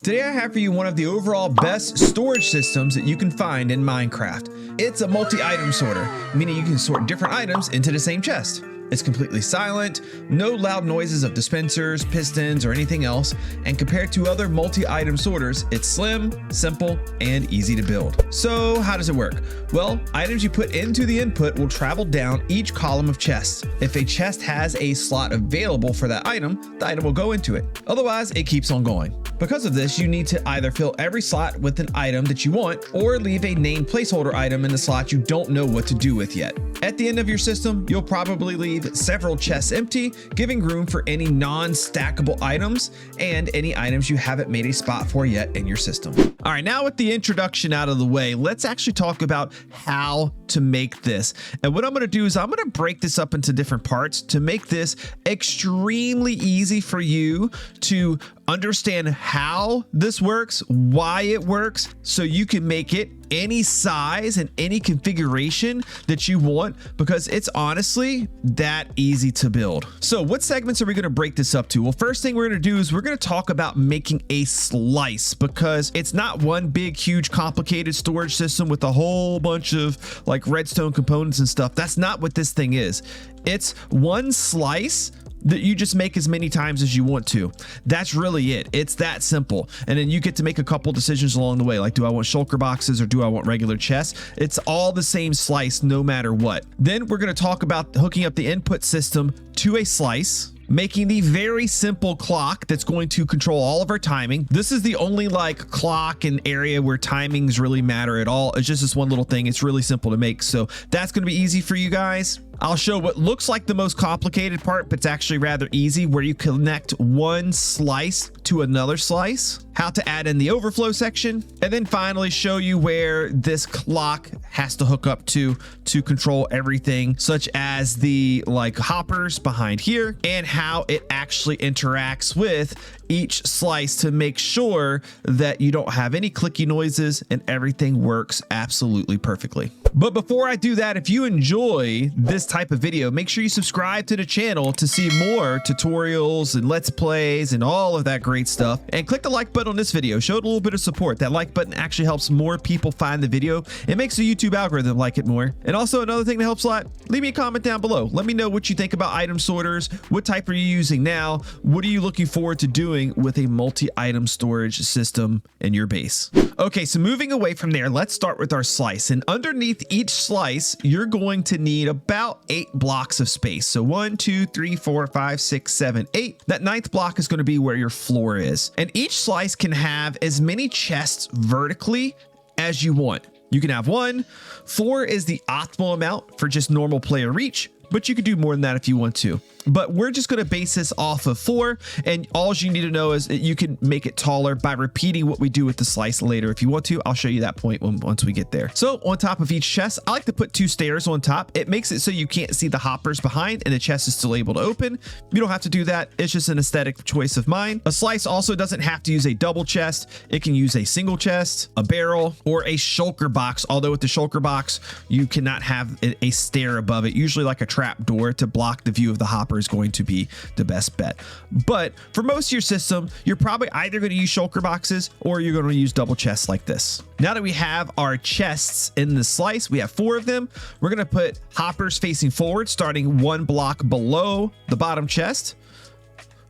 Today I have for you one of the overall best storage systems that you can find in Minecraft. It's a multi-item sorter, meaning you can sort different items into the same chest. It's completely silent, no loud noises of dispensers, pistons, or anything else, and compared to other multi-item sorters, it's slim, simple, and easy to build. So how does it work? Well, items you put into the input will travel down each column of chests. If a chest has a slot available for that item, the item will go into it. Otherwise, it keeps on going. Because of this, you need to either fill every slot with an item that you want or leave a named placeholder item in the slot you don't know what to do with yet. At the end of your system, you'll probably leave several chests empty, giving room for any non-stackable items and any items you haven't made a spot for yet in your system. All right, now with the introduction out of the way, let's actually talk about how to make this. And what I'm going to do is I'm going to break this up into different parts to make this extremely easy for you to understand how this works, why it works, so you can make it any size and any configuration that you want, because it's honestly that easy to build. So what segments are we going to break this up to? Well, first thing we're going to do is we're going to talk about making a slice, because it's not one big, huge, complicated storage system with a whole bunch of like redstone components and stuff. That's not what this thing is. It's one slice that you just make as many times as you want to. That's really it. It's that simple. And then you get to make a couple decisions along the way. Like, do I want shulker boxes or do I want regular chests? It's all the same slice no matter what. Then we're going to talk about hooking up the input system to a slice, making the very simple clock that's going to control all of our timing. This is the only like clock and area where timings really matter at all. It's just this one little thing. It's really simple to make. So that's going to be easy for you guys. I'll show what looks like the most complicated part, but it's actually rather easy, where you connect one slice to another slice, how to add in the overflow section, and then finally show you where this clock has to hook up to control everything, such as the like hoppers behind here, and how it actually interacts with each slice to make sure that you don't have any clicky noises and everything works absolutely perfectly. But before I do that, if you enjoy this type of video, make sure you subscribe to the channel to see more tutorials and let's plays and all of that great stuff, and click the like button on this video. Show it a little bit of support. That like button actually helps more people find the video. It makes the YouTube algorithm like it more. And also another thing that helps a lot, leave me a comment down below. Let me know what you think about item sorters. What type are you using now? What are you looking forward to doing with a multi-item storage system in your base? Okay, so moving away from there, let's start with our slice. And underneath each slice, you're going to need about 8 blocks of space. So 1, 2, 3, 4, 5, 6, 7, 8. That 9th block is going to be where your floor is. And each slice can have as many chests vertically as you want. You can have 1. 4 is the optimal amount for just normal player reach, but you could do more than that if you want to. But we're just going to base this off of 4, and all you need to know is that you can make it taller by repeating what we do with the slice later. If you want to, I'll show you that point once we get there. So on top of each chest, I like to put 2 stairs on top. It makes it so you can't see the hoppers behind and the chest is still able to open. You don't have to do that. It's just an aesthetic choice of mine. A slice also doesn't have to use a double chest. It can use a single chest, a barrel, or a shulker box. Although with the shulker box, you cannot have a stair above it. Usually like a trap door to block the view of the hopper is going to be the best bet. But for most of your system, you're probably either going to use shulker boxes or you're going to use double chests like this. Now that we have our chests in the slice, we have 4 of them. We're going to put hoppers facing forward, starting 1 block below the bottom chest,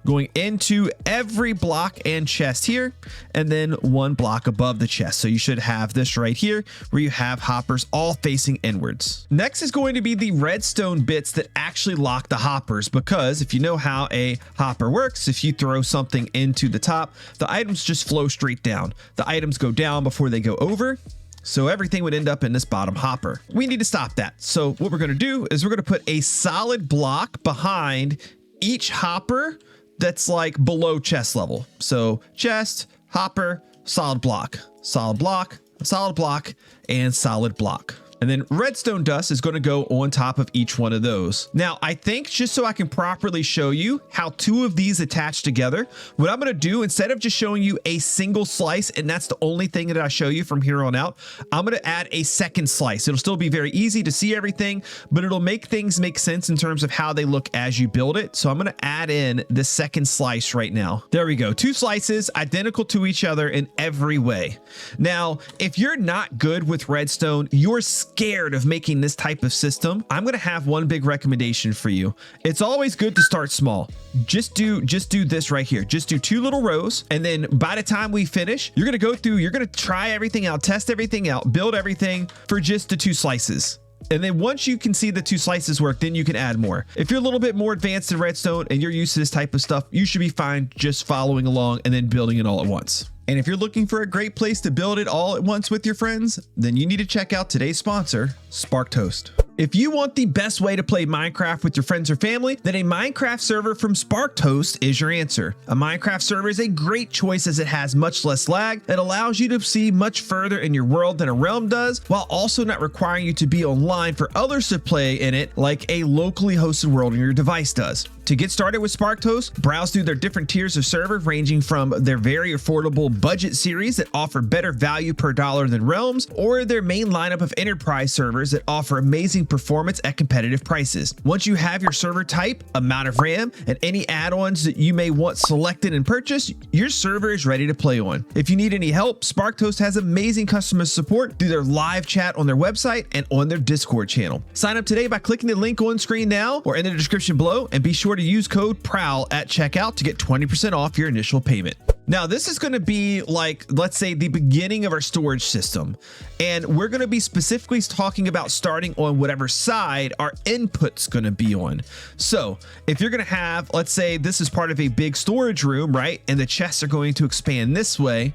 going into every block and chest here, and then 1 block above the chest. So you should have this right here where you have hoppers all facing inwards. Next is going to be the redstone bits that actually lock the hoppers, because if you know how a hopper works, if you throw something into the top, the items just flow straight down. The items go down before they go over. So everything would end up in this bottom hopper. We need to stop that. So what we're going to do is we're going to put a solid block behind each hopper that's like below chest level. So chest, hopper, solid block, solid block, solid block, and solid block. And then redstone dust is going to go on top of each one of those. Now, I think just so I can properly show you how two of these attach together, what I'm going to do, instead of just showing you a single slice, and that's the only thing that I show you from here on out, I'm going to add a second slice. It'll still be very easy to see everything, but it'll make things make sense in terms of how they look as you build it. So I'm going to add in the second slice right now. There we go. Two slices identical to each other in every way. Now, if you're not good with redstone, you're scared of making this type of system, I'm going to have one big recommendation for you. It's always good to start small. Just do this right here. Just do 2 little rows. And then by the time we finish, you're going to go through, you're going to try everything out, test everything out, build everything for just the 2 slices. And then once you can see the 2 slices work, then you can add more. If you're a little bit more advanced in redstone and you're used to this type of stuff, you should be fine just following along and then building it all at once. And if you're looking for a great place to build it all at once with your friends, then you need to check out today's sponsor, Sparkedhost. If you want the best way to play Minecraft with your friends or family, then a Minecraft server from Sparkedhost is your answer. A Minecraft server is a great choice as it has much less lag. It allows you to see much further in your world than a realm does, while also not requiring you to be online for others to play in it like a locally hosted world on your device does. To get started with Sparkedhost, browse through their different tiers of server, ranging from their very affordable budget series that offer better value per dollar than realms, or their main lineup of enterprise servers that offer amazing performance at competitive prices. Once you have your server type, amount of RAM, and any add-ons that you may want selected and purchased, your server is ready to play on. If you need any help, Sparkedhost has amazing customer support through their live chat on their website and on their Discord channel. Sign up today by clicking the link on screen now or in the description below, and be sure to use code Prowl at checkout to get 20% off your initial payment. Now, this is going to be like, let's say, the beginning of our storage system. And we're going to be specifically talking about starting on whatever side our input's going to be on. So if you're going to have, let's say this is part of a big storage room, right? And the chests are going to expand this way,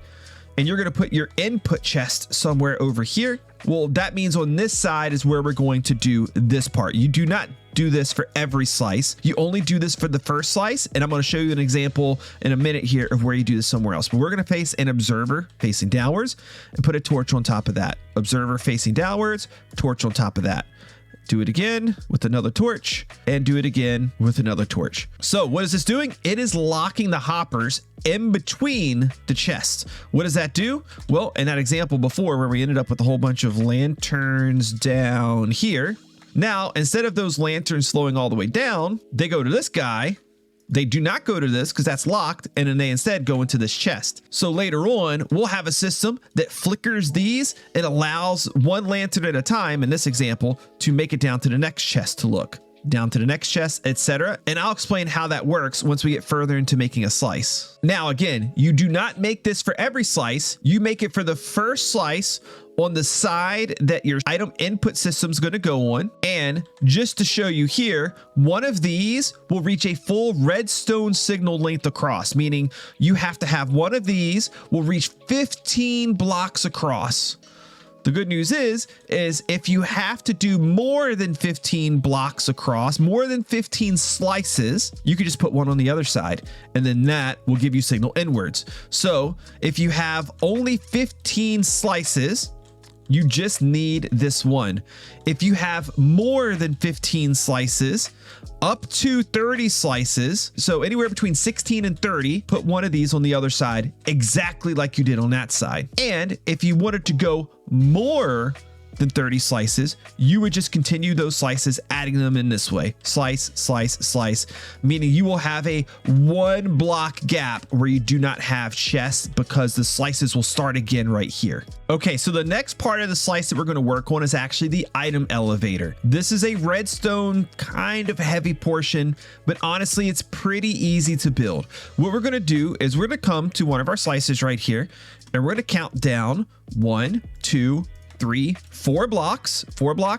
and you're going to put your input chest somewhere over here. Well, that means on this side is where we're going to do this part. You do not do this for every slice. You only do this for the first slice, and I'm going to show you an example in a minute here of where you do this somewhere else. But we're going to face an observer facing downwards and put a torch on top of that. Observer facing downwards, torch on top of that. Do it again with another torch, and do it again with another torch. So what is this doing? It is locking the hoppers in between the chests. What does that do? Well, in that example before where we ended up with a whole bunch of lanterns down here, now instead of those lanterns slowing all the way down, they go to this guy. They do not go to this because that's locked, and then they instead go into this chest. So later on, we'll have a system that flickers these and allows one lantern at a time, in this example, to make it down to the next chest to look. Down to the next chest, etc. And I'll explain how that works once we get further into making a slice. Now, again, you do not make this for every slice. You make it for the first slice on the side that your item input system is going to go on. And just to show you here, one of these will reach a full redstone signal length across, meaning you have to have one of these will reach 15 blocks across. The good news is if you have to do more than 15 blocks across, more than 15 slices, you can just put one on the other side, and then that will give you signal inwards. So if you have only 15 slices, you just need this one. If you have more than 15 slices, up to 30 slices, so anywhere between 16 and 30, put one of these on the other side, exactly like you did on that side. And if you wanted to go more than 30 slices, you would just continue those slices, adding them in this way. Slice, slice, slice, meaning you will have a 1 block gap where you do not have chests because the slices will start again right here. Okay, so the next part of the slice that we're going to work on is actually the item elevator. This is a redstone kind of heavy portion, but honestly, it's pretty easy to build. What we're going to do is we're going to come to one of our slices right here, and we're going to count down 1, 2, 3, 4 blocks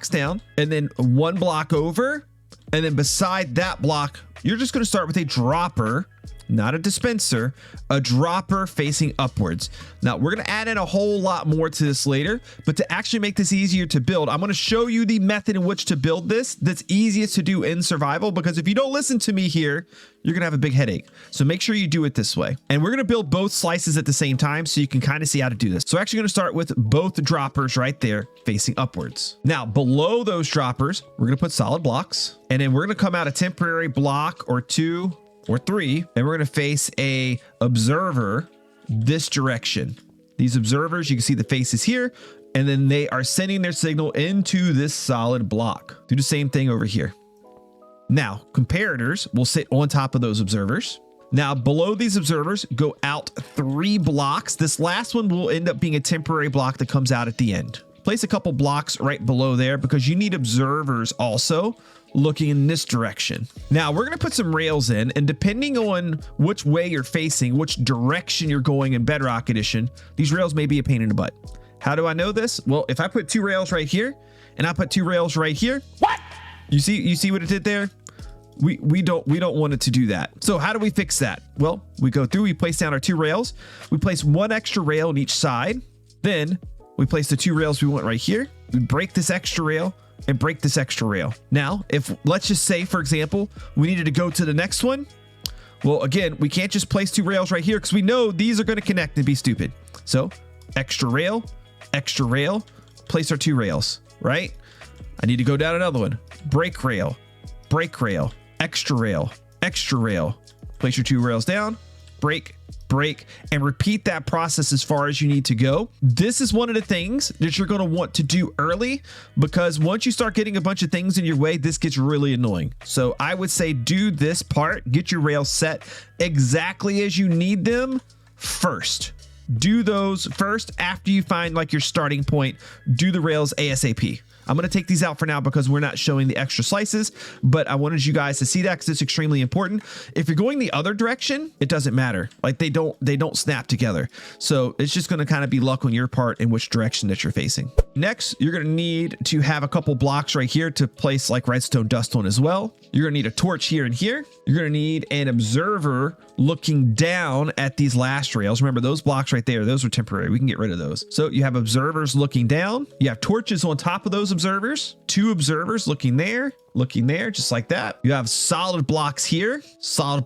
down, and then 1 block over, and then beside that block, you're just going to start with a dropper not a dispenser, a dropper facing upwards. Now we're going to add in a whole lot more to this later, but to actually make this easier to build, I'm going to show you the method in which to build this that's easiest to do in survival, because if you don't listen to me here, you're going to have a big headache. So make sure you do it this way. And we're going to build both slices at the same time so you can kind of see how to do this. So we're actually going to start with both droppers right there facing upwards. Now below those droppers, we're going to put solid blocks, and then we're going to come out a temporary block or 2 or 3, and we're going to face a observer this direction. These observers, you can see the faces here, and then they are sending their signal into this solid block. Do the same thing over here. Now comparators will sit on top of those observers. Now below these observers, go out 3 blocks. This last one will end up being a temporary block that comes out at the end. Place a couple blocks right below there because you need observers also looking in this direction. Now we're going to put some rails in, and depending on which way you're facing, which direction you're going in Bedrock Edition, these rails may be a pain in the butt. How do I know this? Well, if I put 2 rails right here and I put 2 rails right here, what? You see what it did there? We don't want it to do that. So how do we fix that? Well, we go through, we place down our 2 rails. We place 1 extra rail on each side. Then we place the 2 rails we want right here. We break this extra rail and break this extra rail. Now, if let's just say, for example, we needed to go to the next one. Well, again, we can't just place 2 rails right here because we know these are going to connect and be stupid. So extra rail, place our 2 rails, right? I need to go down another one. Break rail, extra rail, place your 2 rails down, break, and repeat that process as far as you need to go. This is one of the things that you're going to want to do early, because once you start getting a bunch of things in your way, this gets really annoying. So I would say do this part, get your rails set exactly as you need them first. Do those first after you find like your starting point. Do the rails ASAP. I'm going to take these out for now because we're not showing the extra slices, but I wanted you guys to see that because it's extremely important. If you're going the other direction, it doesn't matter. Like they don't snap together. So it's just going to kind of be luck on your part in which direction that you're facing. Next, you're going to need to have a couple blocks right here to place like redstone dust on as well. You're going to need a torch here and here. You're going to need an observer looking down at these last rails. Remember those blocks right there, those are temporary. We can get rid of those. So you have observers looking down. You have torches on top of those observers, 2 observers looking there, just like that. You have solid blocks here, and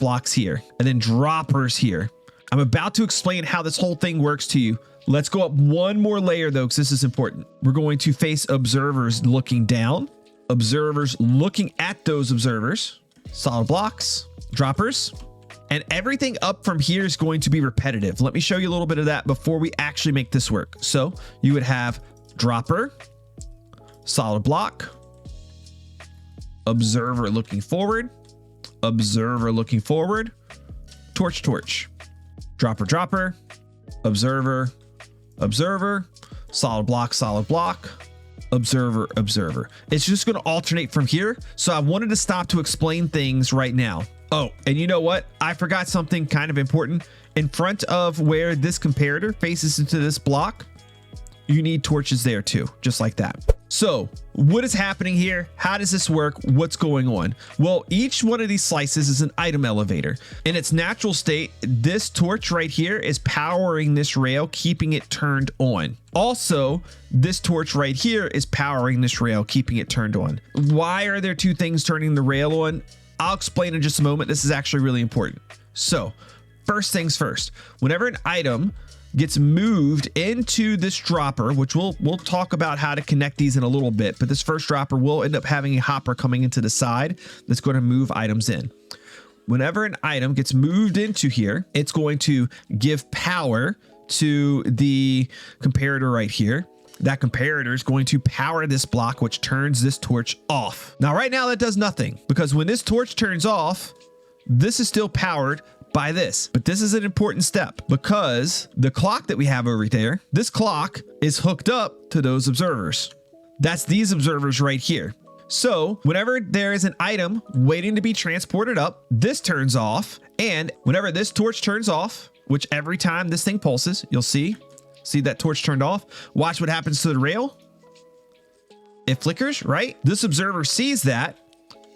then droppers here. I'm about to explain how this whole thing works to you. Let's go up 1 more layer though, because this is important. We're going to face observers looking down, observers looking at those observers, solid blocks, droppers, and everything up from here is going to be repetitive. Let me show you a little bit of that before we actually make this work. So you would have dropper, solid block, observer looking forward, torch, dropper, observer, solid block, observer. It's just going to alternate from here. So I wanted to stop to explain things right now. Oh, and you know what? I forgot something kind of important. In front of where this comparator faces into this block, you need torches there too, just like that. So what is happening here? How does this work? What's going on? Well, each one of these slices is an item elevator. In its natural state, this torch right here is powering this rail, keeping it turned on. Also, this torch right here is powering this rail, keeping it turned on. Why are there 2 things turning the rail on? I'll explain in just a moment. This is actually really important. So first things first, whenever an item gets moved into this dropper, which we'll talk about how to connect these in a little bit, but this first dropper will end up having a hopper coming into the side that's going to move items in. Whenever an item gets moved into here, it's going to give power to the comparator right here. That comparator is going to power this block, which turns this torch off. Now, right now that does nothing, because when this torch turns off, this is still powered by this. But this is an important step, because the clock that we have over there, this clock is hooked up to those observers. That's these observers right here. So whenever there is an item waiting to be transported up, this turns off. And whenever this torch turns off, which every time this thing pulses, you'll see that torch turned off. Watch what happens to the rail. It flickers, right? This observer sees that,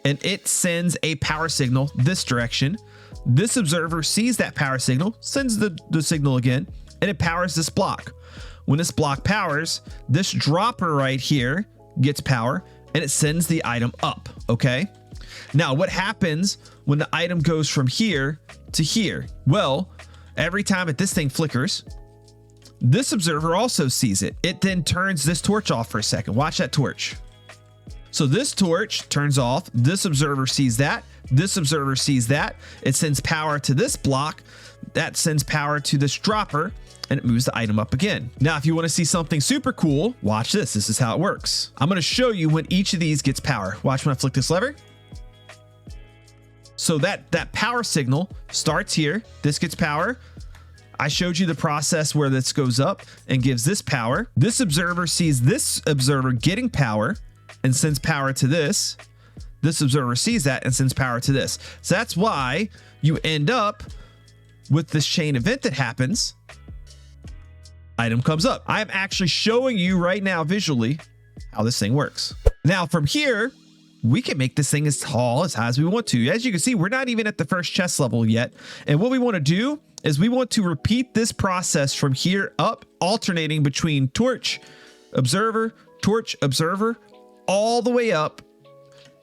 and it sends a power signal this direction This observer sees that power signal, sends the signal again, and it powers this block. When this block powers, this dropper right here gets power and it sends the item up, okay? Now, what happens when the item goes from here to here? Well, every time that this thing flickers, this observer also sees it. It then turns this torch off for a second. Watch that torch. So this torch turns off. This observer sees that. This observer sees that. It sends power to this block. That sends power to this dropper, and it moves the item up again. Now, if you want to see something super cool, watch this. This is how it works. I'm going to show you when each of these gets power. Watch when I flick this lever. So that power signal starts here. This gets power. I showed you the process where this goes up and gives this power. This observer sees this observer getting power and sends power to this. This observer sees that and sends power to this. So that's why you end up with this chain event that happens. Item comes up. I'm actually showing you right now visually how this thing works. Now from here, we can make this thing as tall, as high as we want to. As you can see, we're not even at the first chest level yet. And what we want to do is we want to repeat this process from here up, alternating between torch, observer, all the way up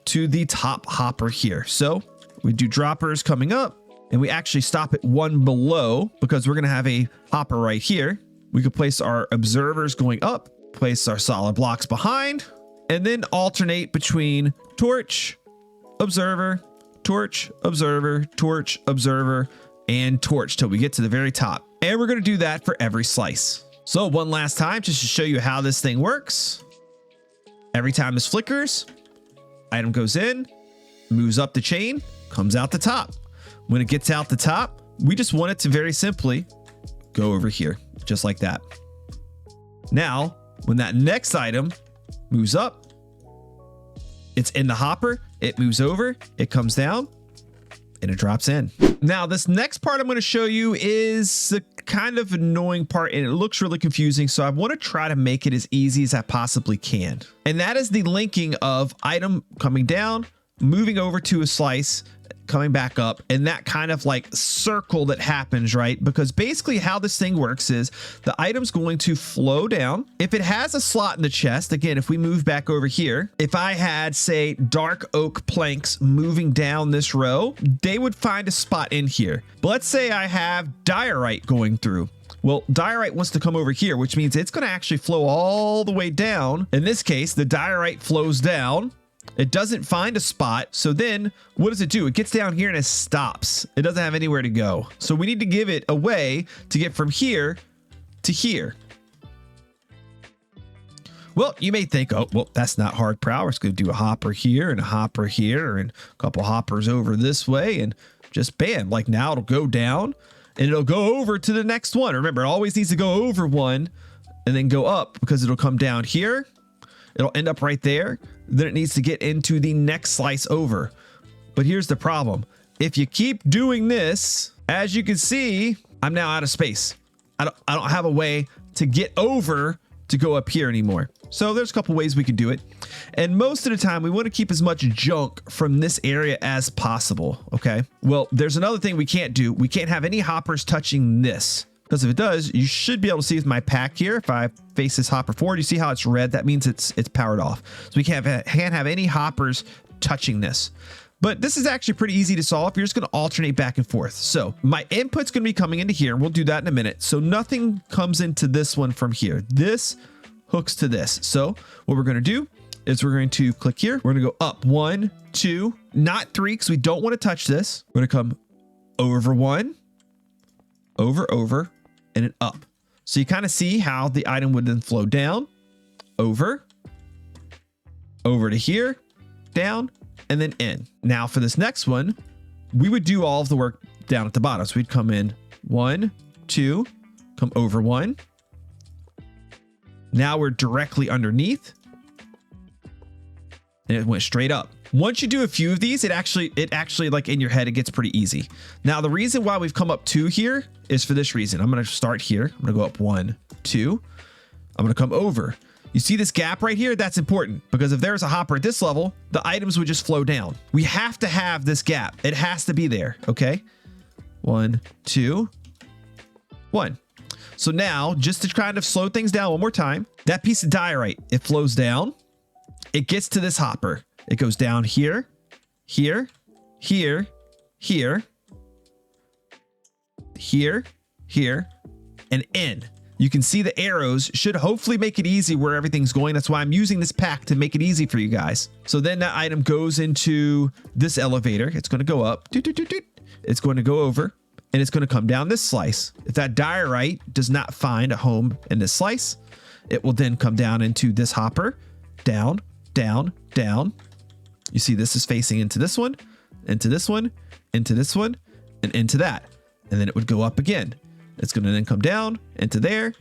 to the top hopper here. So we do droppers coming up, and we actually stop at one below because we're going to have a hopper right here. We could place our observers going up, place our solid blocks behind, and then alternate between torch, observer, torch, observer, torch, observer, and torch till we get to the very top. And we're going to do that for every slice. So one last time, just to show you how this thing works. Every time this flickers, item goes in, moves up the chain, comes out the top. When it gets out the top, we just want it to very simply go over here, just like that. Now, when that next item moves up, it's in the hopper, it moves over, it comes down, and it drops in. Now, this next part I'm going to show you is a kind of annoying part, and it looks really confusing, so I want to try to make it as easy as I possibly can. And that is the linking of item coming down, moving over to a slice, coming back up, and that kind of like circle that happens, right? Because basically how this thing works is the item's going to flow down. If it has a slot in the chest, again, if we move back over here, if I had, say, dark oak planks moving down this row, they would find a spot in here. But let's say I have diorite going through. Well, diorite wants to come over here, which means it's going to actually flow all the way down. In this case, the diorite flows down. It doesn't find a spot. So then what does it do? It gets down here and it stops. It doesn't have anywhere to go. So we need to give it a way to get from here to here. Well, you may think, oh, well, that's not hard, Prowl. We're just going to do a hopper here and a hopper here and a couple hoppers over this way and just bam, like now it'll go down and it'll go over to the next one. Remember, it always needs to go over one and then go up because it'll come down here. It'll end up right there. Then it needs to get into the next slice over. But here's the problem. If you keep doing this, as you can see, I'm now out of space. I don't have a way to get over to go up here anymore. So there's a couple ways we can do it. And most of the time we want to keep as much junk from this area as possible. Okay. Well, there's another thing we can't do. We can't have any hoppers touching this. Because if it does, you should be able to see with my pack here. If I face this hopper forward, you see how it's red? That means it's powered off. So we can't have any hoppers touching this. But this is actually pretty easy to solve. You're just going to alternate back and forth. So my input's going to be coming into here. We'll do that in a minute. So nothing comes into this one from here. This hooks to this. So what we're going to do is we're going to click here. We're going to go up 1, 2, not 3, because we don't want to touch this. We're going to come over 1, over, and then up. So you kind of see how the item would then flow down, over to here, down, and then in. Now for this next one, we would do all of the work down at the bottom. So we'd come in 1, 2, come over 1. Now we're directly underneath. And it went straight up. Once you do a few of these, it actually like in your head, it gets pretty easy. Now, the reason why we've come up 2 here is for this reason. I'm going to start here. I'm going to go up 1, 2. I'm going to come over. You see this gap right here? That's important because if there's a hopper at this level, the items would just flow down. We have to have this gap. It has to be there. Okay. 1, 2, 1. So now, just to kind of slow things down one more time, that piece of diorite, it flows down. It gets to this hopper. It goes down here, here, here, here, here, here, and in. You can see the arrows should hopefully make it easy where everything's going. That's why I'm using this pack to make it easy for you guys. So then that item goes into this elevator. It's going to go up. It's going to go over. And it's going to come down this slice. If that diorite does not find a home in this slice, it will then come down into this hopper, down, down, down. You see this is facing into this one, into this one, into this one, and into that. And then it would go up again. It's going to then come down into there,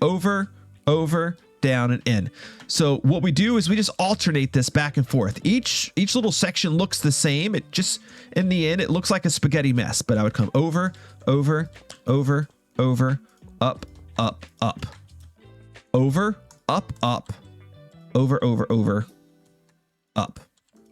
over, over, down, and in. So what we do is we just alternate this back and forth. Each little section looks the same. It just, in the end, it looks like a spaghetti mess, but I would come over, over, over, over, up, up, up, over, up, up, over, over, over, up,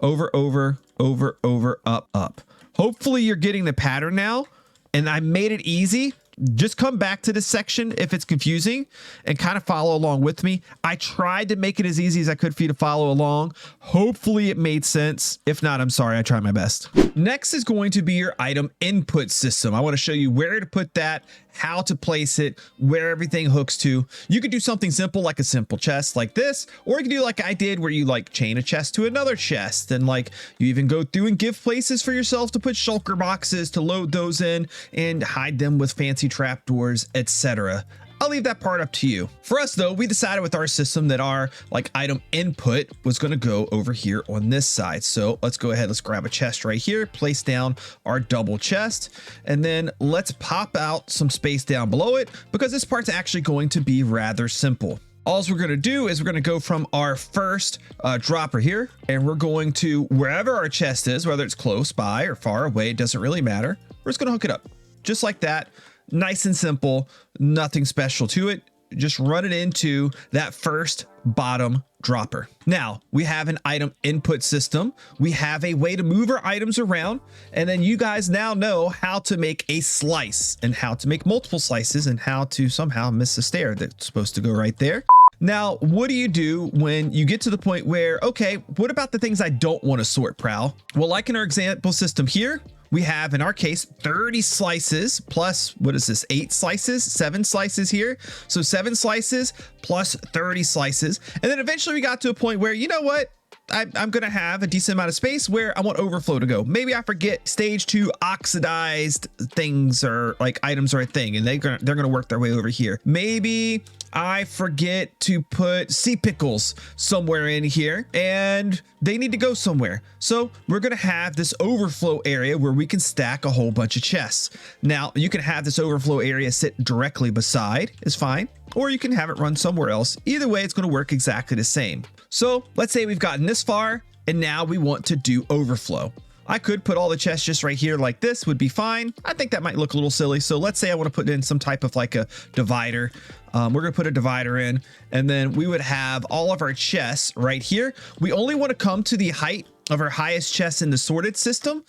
over, over, over, over, up, up. Hopefully you're getting the pattern now, and I made it easy. Just come back to this section if it's confusing and kind of follow along with me. I tried to make it as easy as I could for you to follow along. Hopefully it made sense. If not, I'm sorry, I tried my best. Next is going to be your item input system. I want to show you where to put that, how to place it, where everything hooks to. You could do something simple like a simple chest like this, or you can do like I did where you like chain a chest to another chest, and like you even go through and give places for yourself to put shulker boxes to load those in and hide them with fancy trapdoors, etc. I'll leave that part up to you. For us though, we decided with our system that our like item input was going to go over here on this side. So let's go ahead, let's grab a chest right here, place down our double chest, and then let's pop out some space down below it because this part's actually going to be rather simple. All we're going to do is we're going to go from our first dropper here, and we're going to wherever our chest is, whether it's close by or far away, it doesn't really matter. We're just going to hook it up just like that. Nice and simple, nothing special to it. Just run it into that first bottom dropper. Now we have an item input system. We have a way to move our items around. And then you guys now know how to make a slice and how to make multiple slices and how to somehow miss a stair that's supposed to go right there. Now, what do you do when you get to the point where, okay, what about the things I don't want to sort, Prowl? Well, like in our example system here, we have, in our case, 30 slices plus, what is this, 8 slices, 7 slices here. So 7 slices plus 30 slices. And then eventually we got to a point where, you know what? I'm going to have a decent amount of space where I want overflow to go. Maybe I forget stage 2 oxidized things or like items are a thing, and they're going to work their way over here. Maybe I forget to put sea pickles somewhere in here and they need to go somewhere. So we're going to have this overflow area where we can stack a whole bunch of chests. Now you can have this overflow area sit directly beside is fine, or you can have it run somewhere else. Either way, it's going to work exactly the same. So let's say we've gotten this far and now we want to do overflow. I could put all the chests just right here like this would be fine. I think that might look a little silly. So let's say I want to put in some type of like a divider. We're going to put a divider in, and then we would have all of our chests right here. We only want to come to the height of our highest chests in the sorted system.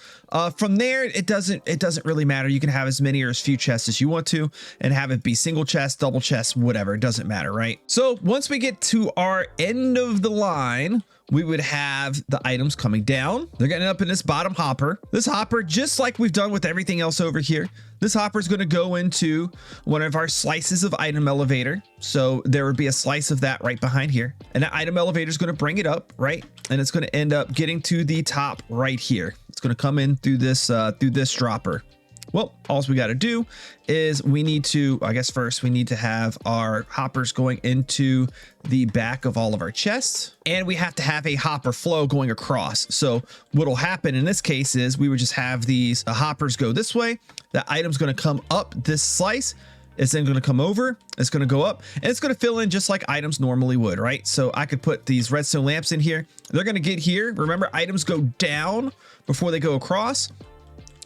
From there, it doesn't really matter. You can have as many or as few chests as you want to and have it be single chest, double chest, whatever. It doesn't matter, right? So once we get to our end of the line, we would have the items coming down. They're getting up in this bottom hopper. This hopper, just like we've done with everything else over here, this hopper is going to go into one of our slices of item elevator. So there would be a slice of that right behind here. And that item elevator is going to bring it up, right? And it's going to end up getting to the top right here. It's going to come in through this dropper. Well, all we got to do is we need to, I guess first we need to have our hoppers going into the back of all of our chests, and we have to have a hopper flow going across. So what will happen in this case is we would just have these hoppers go this way. The item's going to come up this slice. It's then going to come over, it's going to go up, and it's going to fill in just like items normally would, right? So I could put these redstone lamps in here. They're going to get here. Remember, items go down before they go across.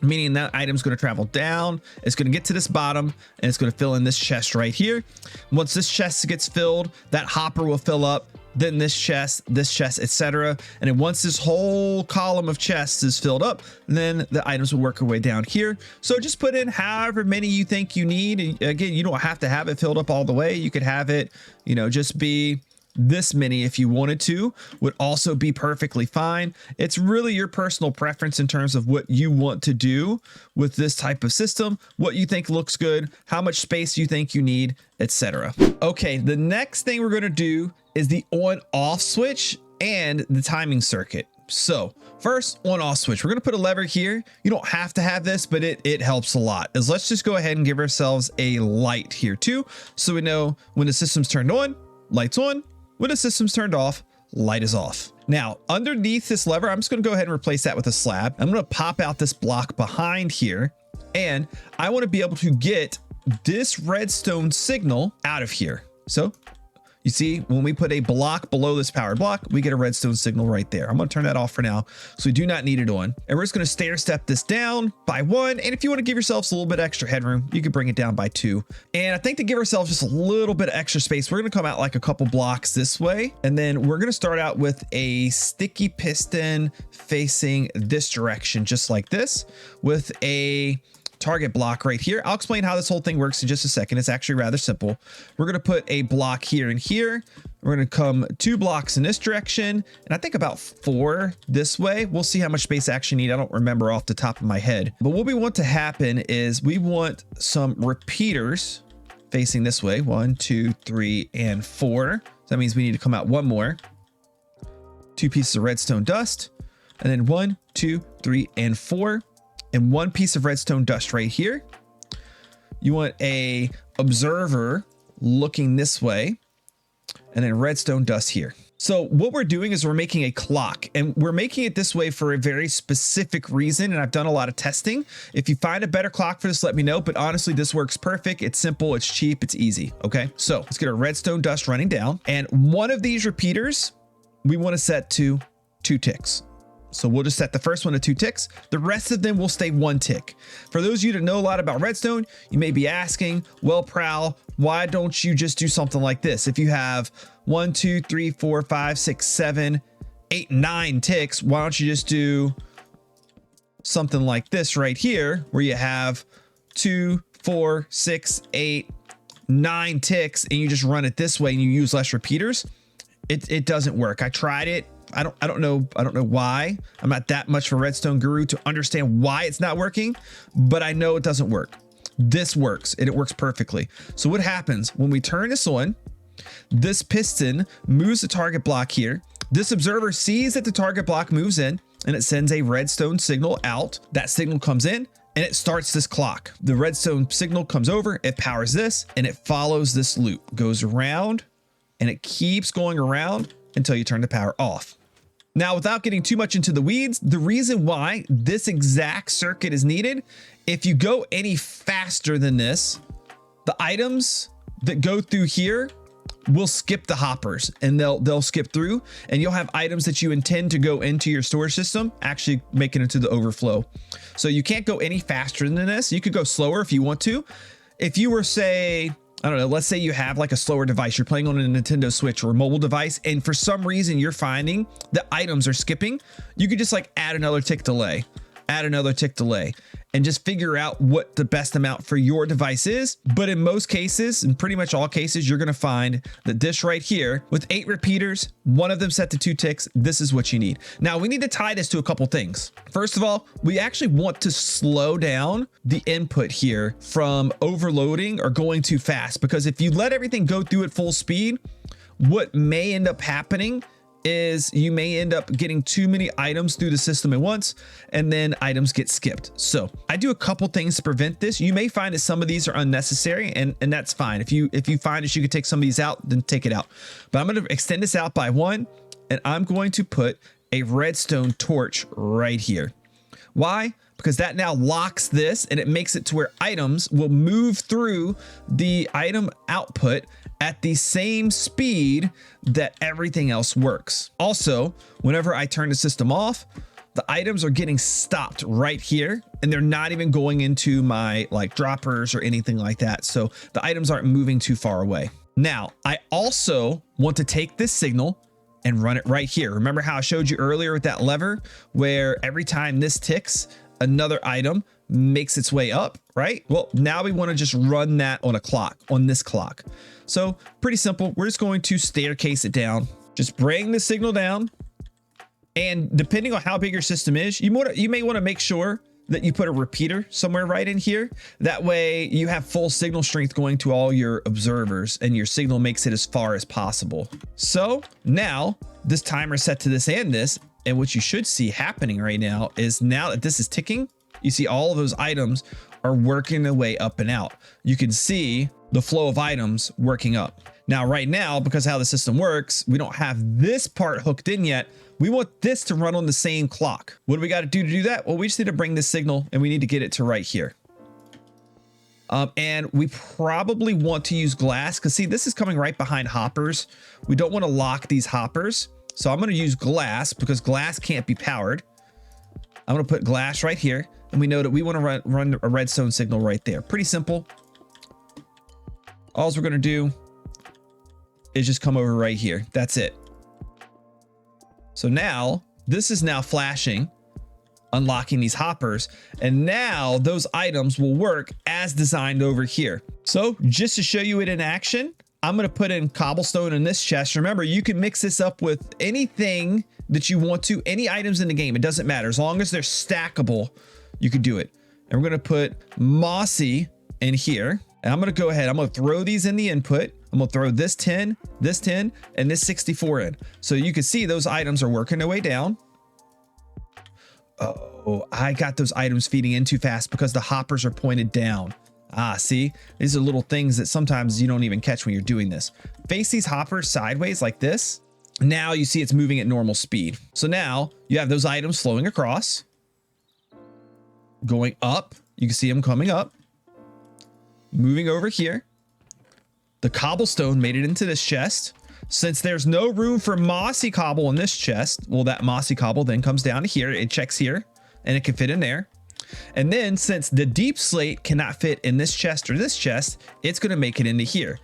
meaning that item's going to travel down. It's going to get to this bottom and it's going to fill in this chest right here. Once this chest gets filled, that hopper will fill up, then this chest, etc. And then once this whole column of chests is filled up, then the items will work their way down here. So just put in however many you think you need. And again, you don't have to have it filled up all the way. You could have it, you know, just be this many if you wanted to, would also be perfectly fine. It's really your personal preference in terms of what you want to do with this type of system, what you think looks good, how much space you think you need, etc. Okay, the next thing we're going to do is the on-off switch and the timing circuit. So first, on-off switch. We're going to put a lever here. You don't have to have this, but it helps a lot. Let's just go ahead and give ourselves a light here too, so we know when the system's turned on, light's on. When the system's turned off, light is off. Now, underneath this lever, I'm just going to go ahead and replace that with a slab. I'm going to pop out this block behind here, and I want to be able to get this redstone signal out of here. So you see, when we put a block below this power block, we get a redstone signal right there. I'm going to turn that off for now, so we do not need it on. And we're just going to stair step this down by 1. And if you want to give yourselves a little bit extra headroom, you can bring it down by 2. And I think to give ourselves just a little bit of extra space, we're going to come out like a couple blocks this way. And then we're going to start out with a sticky piston facing this direction, just like this, with a target block right here. I'll explain how this whole thing works in just a second. It's actually rather simple. We're going to put a block here and here. We're going to come 2 blocks in this direction, and I think about 4 this way. We'll see how much space I actually need. I don't remember off the top of my head. But what we want to happen is we want some repeaters facing this way. 1, 2, 3, and 4. So that means we need to come out 1 more. 2 pieces of redstone dust, and then 1, 2, 3, and 4. And 1 piece of redstone dust right here. You want a observer looking this way, and then redstone dust here. So what we're doing is we're making a clock, and we're making it this way for a very specific reason. And I've done a lot of testing. If you find a better clock for this, let me know. But honestly, this works perfect. It's simple, it's cheap, it's easy. Okay, so let's get our redstone dust running down. And one of these repeaters, we want to set to 2 ticks. So we'll just set the first one to 2 ticks. The rest of them will stay 1 tick. For those of you that know a lot about redstone, you may be asking, well, Prowl, why don't you just do something like this? If you have 1, 2, 3, 4, 5, 6, 7, 8, 9 ticks, why don't you just do something like this right here, where you have 2, 4, 6, 8, 9 ticks, and you just run it this way and you use less repeaters? It doesn't work. I tried it. I don't know why. I'm not that much of a redstone guru to understand why it's not working, but I know it doesn't work. This works, and it works perfectly. So what happens when we turn this on? This piston moves the target block here. This observer sees that the target block moves in, and it sends a redstone signal out. That signal comes in, and it starts this clock. The redstone signal comes over, it powers this, and it follows this loop, goes around, and it keeps going around until you turn the power off. Now, without getting too much into the weeds, the reason why this exact circuit is needed, if you go any faster than this, the items that go through here will skip the hoppers, and they'll skip through, and you'll have items that you intend to go into your storage system actually make it into the overflow. So you can't go any faster than this. You could go slower if you want to. If you were, say, I don't know, let's say you have like a slower device, you're playing on a Nintendo Switch or a mobile device, and for some reason you're finding that items are skipping, you could just like add another tick delay, and just figure out what the best amount for your device is. But in most cases, in pretty much all cases, you're going to find that this right here with 8 repeaters, 1 of them set to 2 ticks, this is what you need. Now we need to tie this to a couple things. First of all, we actually want to slow down the input here from overloading or going too fast, because if you let everything go through at full speed, what may end up happening is you may end up getting too many items through the system at once, and then items get skipped. So I do a couple things to prevent this. You may find that some of these are unnecessary, and that's fine. If you find that you could take some of these out, then take it out. But I'm going to extend this out by 1, and I'm going to put a redstone torch right here. Why? Because that now locks this, and it makes it to where items will move through the item output at the same speed that everything else works. Also, whenever I turn the system off, the items are getting stopped right here, and they're not even going into my like droppers or anything like that. So the items aren't moving too far away. Now, I also want to take this signal and run it right here. Remember how I showed you earlier with that lever where every time this ticks, another item makes its way up, right? Well, now we want to just run that on a clock, on this clock. So pretty simple. We're just going to staircase it down. Just bring the signal down. And depending on how big your system is, you may want to make sure that you put a repeater somewhere right in here. That way you have full signal strength going to all your observers and your signal makes it as far as possible. So now this timer is set to this and this, and what you should see happening right now is now that this is ticking, you see all of those items are working their way up and out. You can see the flow of items working up. Now, right now, because of how the system works, we don't have this part hooked in yet. We want this to run on the same clock. What do we got to do that? Well, we just need to bring this signal and we need to get it to right here. And we probably want to use glass because see, this is coming right behind hoppers. We don't want to lock these hoppers. So I'm going to use glass because glass can't be powered. I'm going to put glass right here. And we know that we want to run a redstone signal right there. Pretty simple. All we're going to do is just come over right here. That's it. So now this is now flashing, unlocking these hoppers, and now those items will work as designed over here. So just to show you it in action, I'm going to put in cobblestone in this chest. Remember, you can mix this up with anything that you want to, any items in the game. It doesn't matter. As long as they're stackable, you can do it. And we're going to put mossy in here. And I'm going to go ahead. I'm going to throw these in the input. I'm going to throw this 10, and this 64 in. So you can see those items are working their way down. Oh, I got those items feeding in too fast because the hoppers are pointed down. Ah, see, these are little things that sometimes you don't even catch when you're doing this. Face these hoppers sideways like this. Now you see it's moving at normal speed. So now you have those items flowing across, going up. You can see them coming up, moving over here. The cobblestone made it into this chest. Since there's no room for mossy cobble in this chest, well, that mossy cobble then comes down to here. It checks here and it can fit in there. And then since the deep slate cannot fit in this chest or this chest, it's going to make it into here.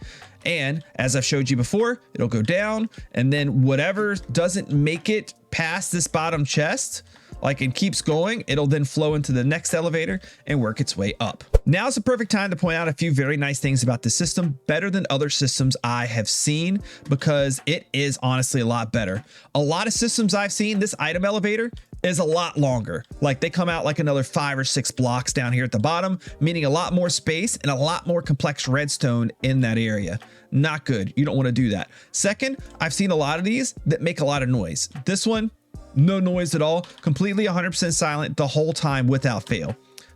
And as I've showed you before, it'll go down, and then whatever doesn't make it past this bottom chest, like it keeps going, it'll then flow into the next elevator and work its way up. Now's the perfect time to point out a few very nice things about this system, better than other systems I have seen, because it is honestly a lot better. A lot of systems I've seen, this item elevator is a lot longer. Like they come out like another 5 or 6 blocks down here at the bottom, meaning a lot more space and a lot more complex redstone in that area. Not good. You don't want to do that. Second, I've seen a lot of these that make a lot of noise. This one, no noise at all, completely 100% silent the whole time without fail.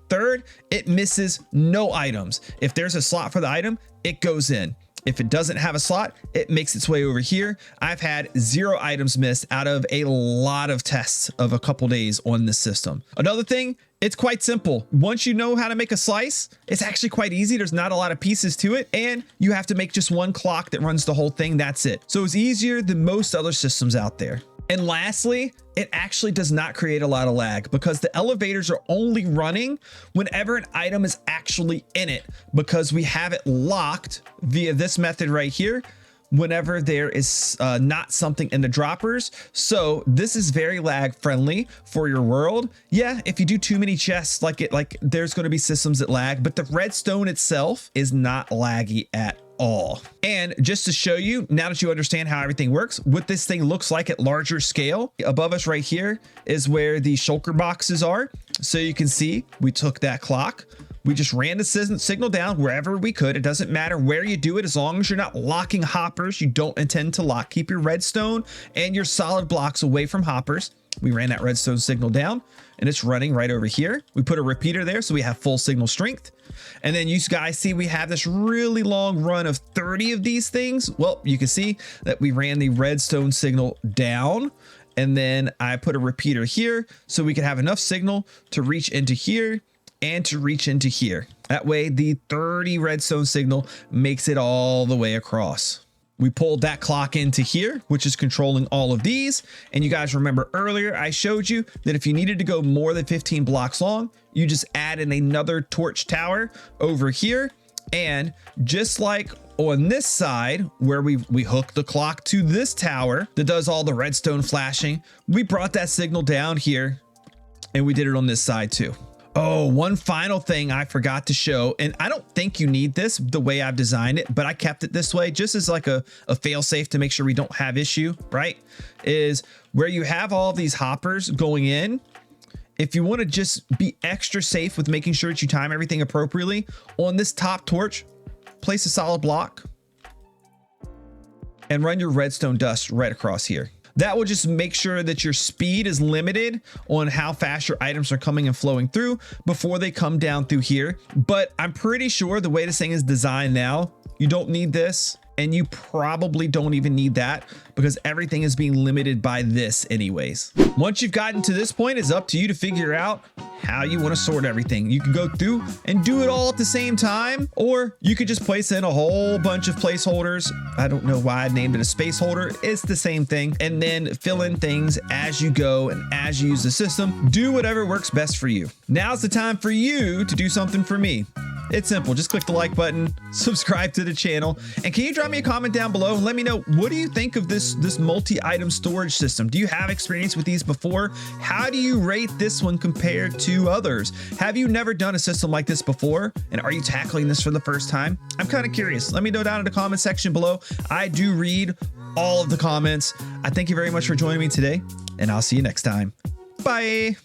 Third, it misses no items. If there's a slot for the item, it goes in. If it doesn't have a slot, it makes its way over here. I've had 0 items missed out of a lot of tests of a couple days on this system. Another thing, it's quite simple. Once you know how to make a slice, it's actually quite easy. There's not a lot of pieces to it, and you have to make just one clock that runs the whole thing. That's it. So it's easier than most other systems out there. And lastly, it actually does not create a lot of lag because the elevators are only running whenever an item is actually in it, because we have it locked via this method right here whenever there is not something in the droppers. So this is very lag friendly for your world. Yeah, if you do too many chests, like there's going to be systems that lag, but the redstone itself is not laggy at all. And just to show you, now that you understand how everything works, what this thing looks like at larger scale, above us right here is where the shulker boxes are. So you can see we took that clock. We just ran the signal down wherever we could. It doesn't matter where you do it, as long as you're not locking hoppers. You don't intend to lock. Keep your redstone and your solid blocks away from hoppers. We ran that redstone signal down and it's running right over here. We put a repeater there so we have full signal strength. And then you guys see we have this really long run of 30 of these things. Well, you can see that we ran the redstone signal down, and then I put a repeater here so we can have enough signal to reach into here and to reach into here. That way the 30 redstone signal makes it all the way across. We pulled that clock into here, which is controlling all of these. And you guys remember earlier, I showed you that if you needed to go more than 15 blocks long, you just add in another torch tower over here. And just like on this side where we hook the clock to this tower that does all the redstone flashing, we brought that signal down here and we did it on this side too. Oh, one final thing I forgot to show, and I don't think you need this the way I've designed it, but I kept it this way just as like a fail safe to make sure we don't have issue, right? Is where you have all these hoppers going in. If you want to just be extra safe with making sure that you time everything appropriately, on this top torch, place a solid block and run your redstone dust right across here. That will just make sure that your speed is limited on how fast your items are coming and flowing through before they come down through here. But I'm pretty sure the way this thing is designed now, you don't need this. And you probably don't even need that because everything is being limited by this anyways. Once you've gotten to this point, it's up to you to figure out how you want to sort everything. You can go through and do it all at the same time, or you could just place in a whole bunch of placeholders. I don't know why I named it a space holder. It's the same thing. And then fill in things as you go and as you use the system. Do whatever works best for you. Now's the time for you to do something for me. It's simple. Just click the like button, subscribe to the channel, and can you drop me a comment down below and let me know, what do you think of this multi-item storage system? Do you have experience with these before? How do you rate this one compared to others? Have you never done a system like this before? And are you tackling this for the first time? I'm kind of curious. Let me know down in the comment section below. I do read all of the comments. I thank you very much for joining me today, and I'll see you next time. Bye.